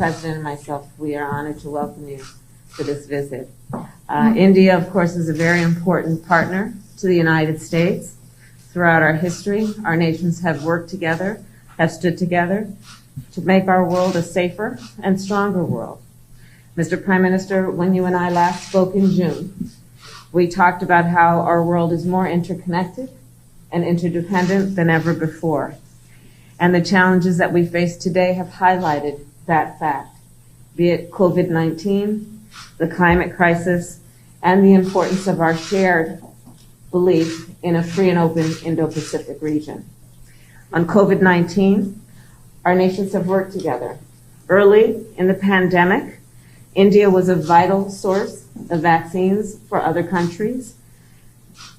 President and myself, we are honored to welcome you for this visit. India, of course, is a very important partner to the United States. Throughout our history, our nations have worked together, have stood together to make our world a safer and stronger world. Mr. Prime Minister, when you and I last spoke in June, we talked about how our world is more interconnected and interdependent than ever before. And the challenges that we face today have highlighted that fact, be it COVID-19, the climate crisis, and the importance of our shared belief in a free and open Indo-Pacific region. On COVID-19, our nations have worked together. Early in the pandemic, India was a vital source of vaccines for other countries.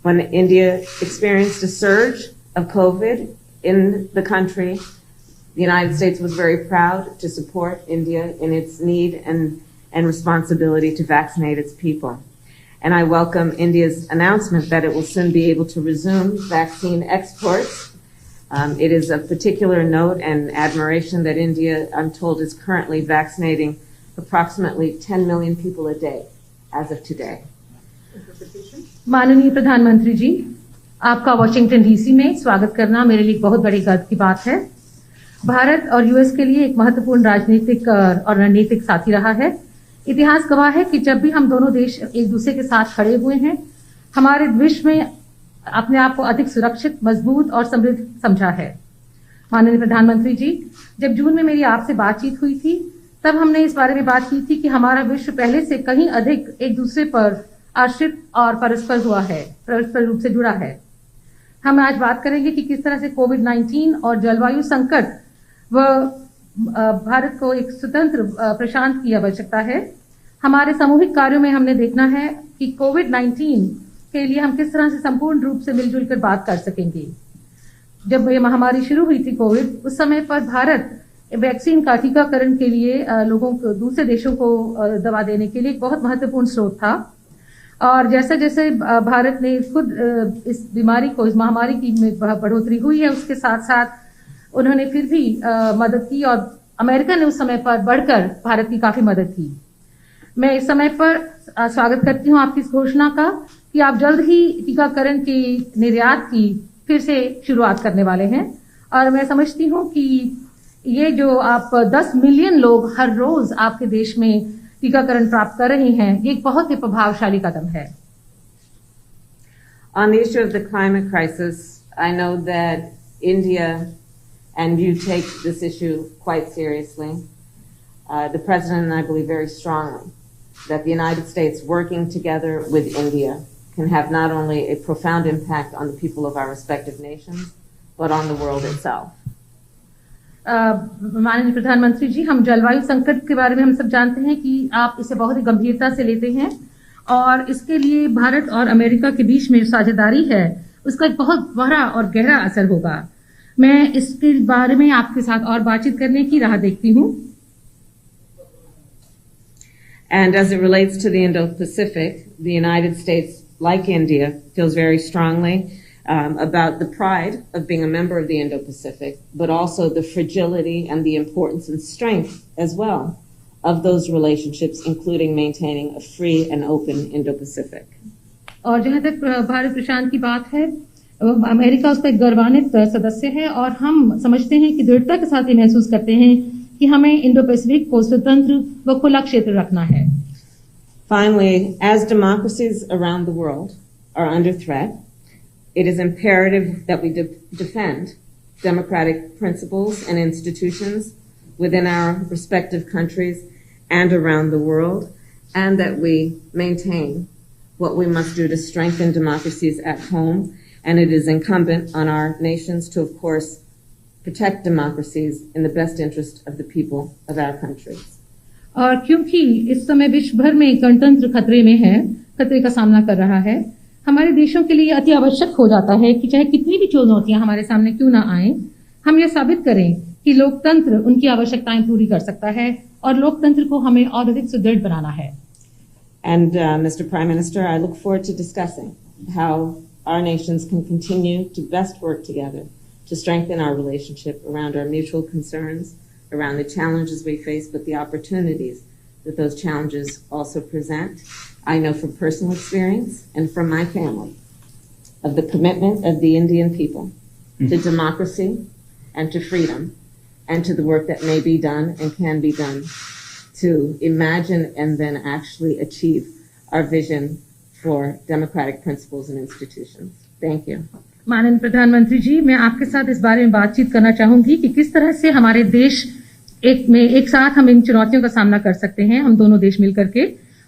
When India experienced a surge of COVID in the country, the United States was very proud to support India in its need and responsibility to vaccinate its people. And I welcome India's announcement that it will soon be able to resume vaccine exports. It is of particular note and admiration that India, I'm told, is currently vaccinating approximately 10 million people a day as of today. माननीय प्रधानमंत्री जी, आपका Washington DC में स्वागत करना मेरे लिए बहुत बड़ी गर्व की बात है। भारत और यूएस के लिए एक महत्वपूर्ण राजनीतिक और रणनीतिक साथी रहा है। इतिहास गवाह है कि जब भी हम दोनों देश एक दूसरे के साथ खड़े हुए हैं, हमारे विश्व में अपने आप को अधिक सुरक्षित, मजबूत और समृद्ध समझा है। माननीय प्रधानमंत्री जी, जब जून में मेरी आपसे बातचीत हुई थी, तब हमने इस बारे में बात की थी कि हमारा विश्व पहले से कहीं अधिक एक दूसरे पर आश्रित और परस्पर रूप से जुड़ा है। हम आज बात करेंगे कि किस तरह से कोविड-19 और जलवायु संकट व भारत को एक स्वतंत्र प्रशांत की आवश्यकता है। हमारे सामूहिक कार्यों में हमने देखना है कि कोविड-19 के लिए हम किस तरह से संपूर्ण रूप से मिलजुल कर बात कर सकेंगे। जब ये महामारी शुरू हुई थी कोविड, उस समय पर भारत वैक्सीन का टीकाकरण के लिए लोगों को, दूसरे देशों को दवा देने के लिए एक बहुत महत्वपूर्ण स्रोत था। और जैसे जैसे भारत ने खुद इस बीमारी को, इस महामारी की बढ़ोतरी हुई है, उसके साथ साथ उन्होंने फिर भी मदद की और अमेरिका ने उस समय पर बढ़कर भारत की काफी मदद की। मैं इस समय पर स्वागत करती हूं आपकी इस घोषणा का कि आप जल्द ही टीकाकरण की निर्यात की फिर से शुरुआत करने वाले हैं। और मैं समझती हूं कि ये जो आप 10 मिलियन लोग हर रोज आपके देश में टीकाकरण प्राप्त कर रहे हैं, ये एक बहुत ही प्रभावशाली कदम है। On the issue of the climate crisis, I know that India and you take this issue quite seriously. The President and I believe very strongly that the United States working together with India can have not only a profound impact on the people of our respective nations, but on the world itself. माननीय प्रधानमंत्री जी, हम जलवायु संकट के बारे में हम सब जानते हैं कि आप इसे बहुत ही गंभीरता से लेते हैं और इसके लिए भारत और अमेरिका के बीच में साझेदारी है, उसका एक बहुत बड़ा और गहरा असर होगा। मैं इसके बारे में आपके साथ और बातचीत करने की राह देखती हूँ। And as it relates to the Indo-Pacific, the United States, like India, feels very strongly about the pride of being a member of the Indo-Pacific, but also the fragility and the importance and strength as well of those relationships, including maintaining a free and open Indo-Pacific. और जहाँ तक भारत प्रशांत की बात है, America उसका एक गौरवान्वित सदस्य है और हम समझते हैं कि दृढ़ता के साथ ये महसूस करते हैं कि हमें इंडो पैसिफिक को स्वतंत्र व खुला क्षेत्र रखना है। Finally, as democracies around the world are under threat, it is imperative that we defend democratic principles and institutions within our respective countries and around the world, and that we maintain what we must do to strengthen democracies at home. And it is incumbent on our nations to, of course, protect democracies in the best interest of the people of our countries. और क्योंकि इस समय विश्व भर में गणतंत्र खतरे में है, खतरे का सामना कर रहा है, हमारे देशों के लिए अति आवश्यक हो जाता है कि चाहे कितनी भी चुनौतियां हमारे सामने क्यों ना आए, हम यह साबित करें कि लोकतंत्र उनकी आवश्यकताएं पूरी कर सकता है और लोकतंत्र को हमें और अधिक सुदृढ़ बनाना है। And Mr. Prime Minister, I look forward to discussing how our nations can continue to best work together to strengthen our relationship around our mutual concerns, around the challenges we face, but the opportunities that those challenges also present. I know from personal experience and from my family of the commitment of the Indian people to democracy and to freedom and to the work that may be done and can be done to imagine and then actually achieve our vision for democratic principles and institutions. Thank you. माननीय प्रधानमंत्री जी, मैं आपके साथ इस बारे में बातचीत करना चाहूंगी कि किस तरह से हमारे देश एक साथ हम इन चुनौतियों का सामना कर सकते हैं, हम दोनों देश मिलकर के,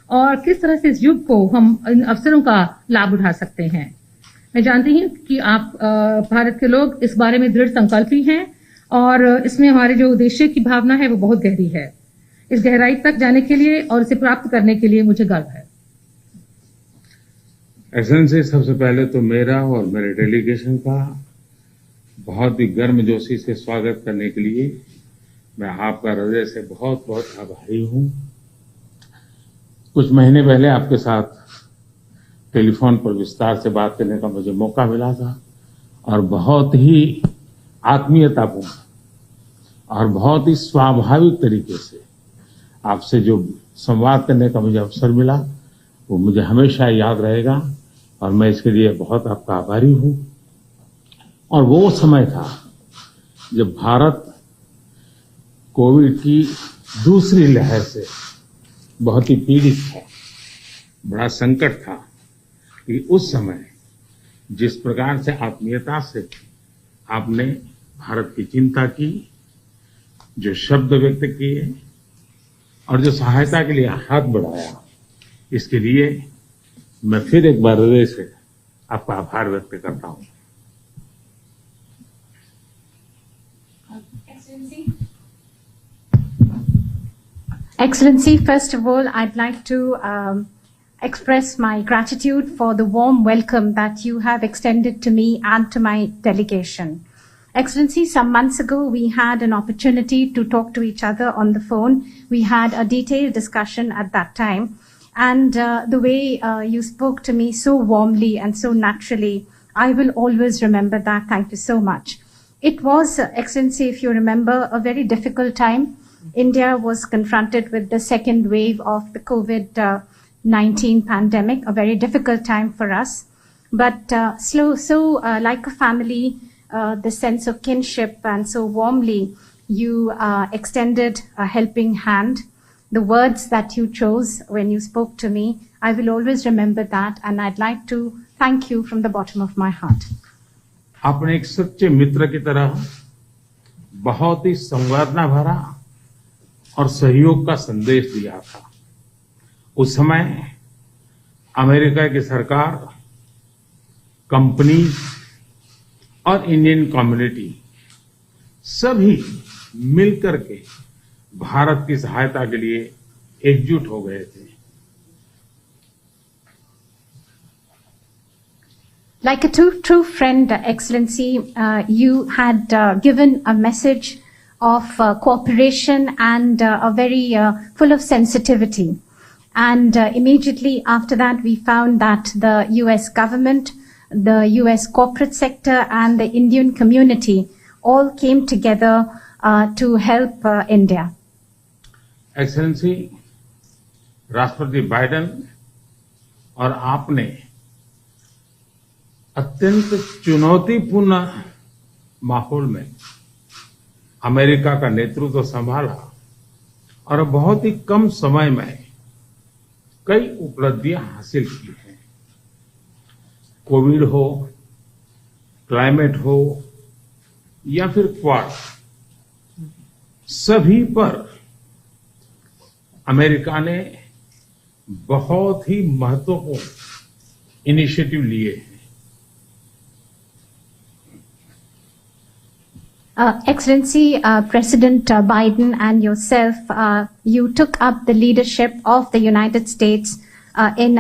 और किस तरह से इस युग को हम इन अवसरों का लाभ उठा सकते हैं। मैं जानती हूँ कि आप भारत के लोग इस बारे में दृढ़ संकल्पी हैं और इसमें हमारे जो उद्देश्य की भावना है वो बहुत गहरी है। इस गहराई तक जाने के लिए और इसे प्राप्त करने के लिए मुझे गर्व है। एक्सेलेंसी, सबसे पहले तो मेरा और मेरे डेलीगेशन का बहुत ही गर्मजोशी से स्वागत करने के लिए मैं आपका हृदय से बहुत बहुत आभारी हूँ। कुछ महीने पहले आपके साथ टेलीफोन पर विस्तार से बात करने का मुझे मौका मिला था और बहुत ही आत्मीयतापूर्ण और बहुत ही स्वाभाविक तरीके से आपसे जो संवाद करने का मुझे अवसर मिला वो मुझे हमेशा याद रहेगा और मैं इसके लिए बहुत आपका आभारी हूँ। और वो समय था जब भारत कोविड की दूसरी लहर से बहुत ही पीड़ित था, बड़ा संकट था कि उस समय जिस प्रकार से आत्मीयता से आपने भारत की चिंता की, जो शब्द व्यक्त किए और जो सहायता के लिए हाथ बढ़ाया, इसके लिए मैं फिर एक बार हृदय से आपका आभार व्यक्त करता हूं। Excellency, first of all, I'd like to express my gratitude for the warm welcome that you have extended to me and to my delegation. Excellency, some months ago, we had an opportunity to talk to each other on the phone. We had a detailed discussion at that time. And the way you spoke to me so warmly and so naturally, I will always remember that. Thank you so much. It was, Excellency, if you remember, a very difficult time. India was confronted with the second wave of the COVID-19 pandemic, a very difficult time for us. But like a family, the sense of kinship and so warmly, you extended a helping hand. The words that you chose when you spoke to me, I will always remember that, and I'd like to thank you from the bottom of my heart. आपने एक सच्चे मित्र की तरह बहुत ही संवेदना भरा और सहयोग का संदेश दिया था। उस समय अमेरिका की सरकार, कंपनी और इंडियन कम्युनिटी सभी मिलकर के भारत की सहायता के लिए एकजुट हो गए थे। Like a true friend, Excellency, you had given a message of cooperation and a very full of sensitivity. And immediately after that, we found that the US government, the US corporate sector, and the Indian community all came together to help India. Excellency, राष्ट्रपति Biden और आपने अत्यंत चुनौतीपूर्ण माहौल में America का नेतृत्व संभाला और बहुत ही कम समय में कई उपलब्धियां हासिल की हैं। कोविड हो, क्लाइमेट हो या फिर क्वाड, सभी पर अमेरिका ने बहुत ही महत्वपूर्ण इनिशिएटिव लिए हैं। Excellency, President Biden and yourself, you took up the leadership of the United States in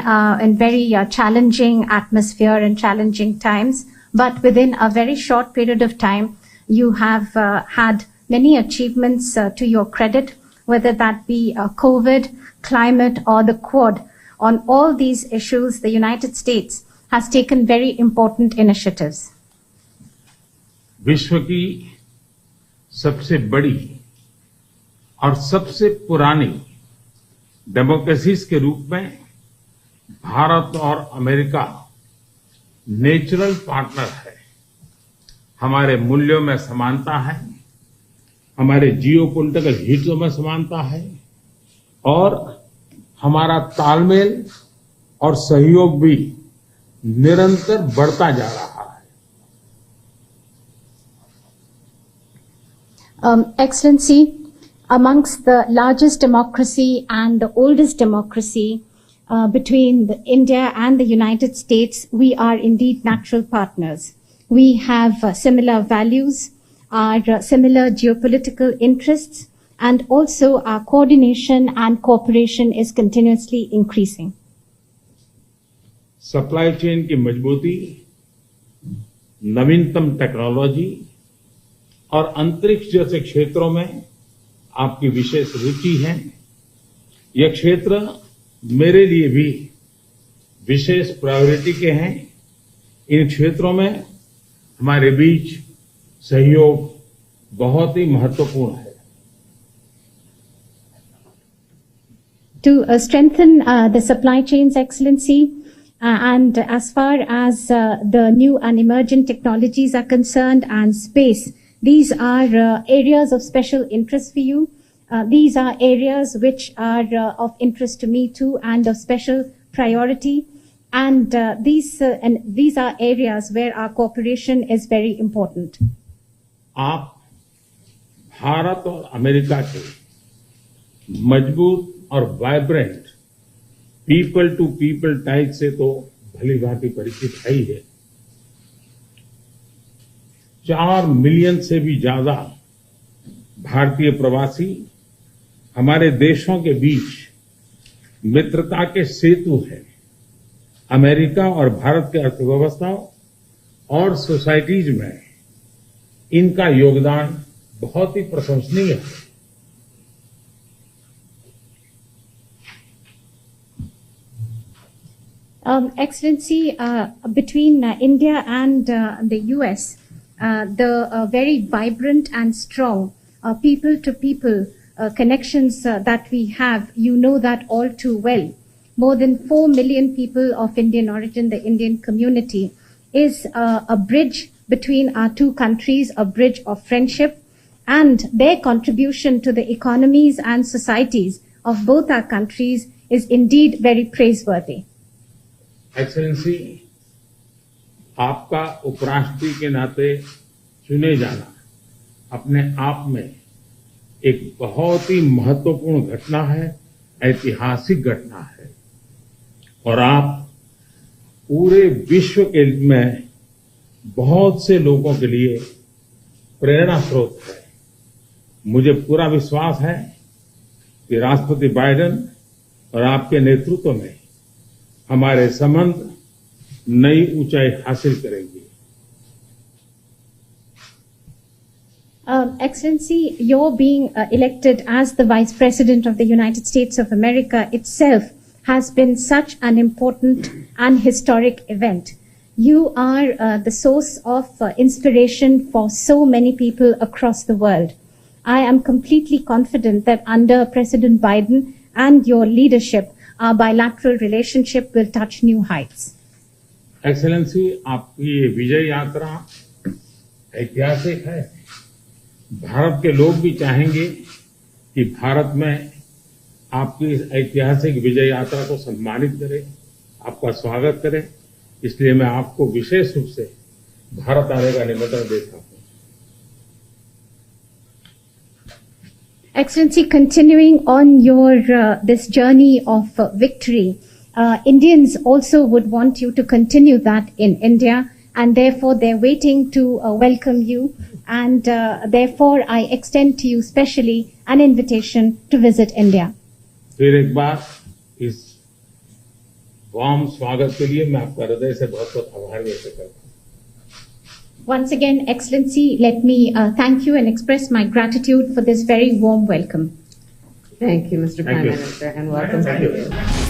very challenging atmosphere and challenging times. But within a very short period of time, you have had many achievements to your credit, whether that be COVID, climate, or the Quad. On all these issues, the United States has taken very important initiatives. विश्व की सबसे बड़ी और सबसे पुरानी democracies के रूप में भारत और अमेरिका नेचुरल पार्टनर है। हमारे मूल्यों में समानता है, हमारे जियोपॉलिटिकल हितों में समानता है और हमारा तालमेल और सहयोग भी निरंतर बढ़ता जा रहा है। Excellency, amongst the largest democracy and the oldest democracy between India and the United States, we are indeed natural partners. We have similar values, our similar geopolitical interests, and also our coordination and cooperation is continuously increasing. Supply chain की मजबूती, नवीनतम technology और अंतरिक्ष जैसे क्षेत्रों में आपकी विशेष रुचि है। यह क्षेत्र मेरे लिए भी विशेष प्रायोरिटी के हैं। इन क्षेत्रों में हमारे बीच सहयोग बहुत ही महत्वपूर्ण है। To strengthen the supply chains, Excellency, and as far as the new and emerging technologies are concerned and space, these are areas of special interest for you. These are areas which are of interest to me too and of special priority. And these are areas where our cooperation is very important. आप भारत और America के मजबूत और vibrant people to people ties से तो भली भांति परिचित है ही है। 4 मिलियन से भी ज्यादा भारतीय प्रवासी हमारे देशों के बीच मित्रता के सेतु हैं। अमेरिका और भारत के अर्थव्यवस्था और सोसाइटीज में इनका योगदान बहुत ही प्रशंसनीय है। Excellency, between India and the US, the very vibrant and strong people-to-people connections that we have, you know that all too well. More than 4 million people of Indian origin, the Indian community, is a bridge between our two countries, a bridge of friendship, and their contribution to the economies and societies of both our countries is indeed very praiseworthy. Excellency, आपका उपराष्ट्रपति के नाते चुने जाना अपने आप में एक बहुत ही महत्वपूर्ण घटना है, ऐतिहासिक घटना है और आप पूरे विश्व के में बहुत से लोगों के लिए प्रेरणा स्रोत है। मुझे पूरा विश्वास है कि राष्ट्रपति बाइडेन और आपके नेतृत्व में हमारे संबंध नई ऊंचाई हासिल करेंगे। Excellency, your being elected as the Vice President of the United States of America itself has been such an important and historic event. You are the source of inspiration for so many people across the world. I am completely confident that under President Biden and your leadership, our bilateral relationship will touch new heights. Excellency, आपकी ये विजय यात्रा ऐतिहासिक है। भारत के लोग भी चाहेंगे कि भारत में आपकी इस ऐतिहासिक विजय यात्रा को सम्मानित करें, आपका स्वागत करें। इसलिए मैं आपको विशेष रूप से भारत आने का निमंत्रण देता हूं। Excellency, continuing on your this journey of victory, Indians also would want you to continue that in India, and therefore they're waiting to welcome you, and therefore I extend to you specially an invitation to visit India. फिर एक बार इस warm स्वागत के लिए मैं आपका हृदय से बहुत-बहुत आभार व्यक्त करता हूं। Once again, Excellency, let me thank you and express my gratitude for this very warm welcome. Thank you, Mr. Prime Minister, and welcome to you.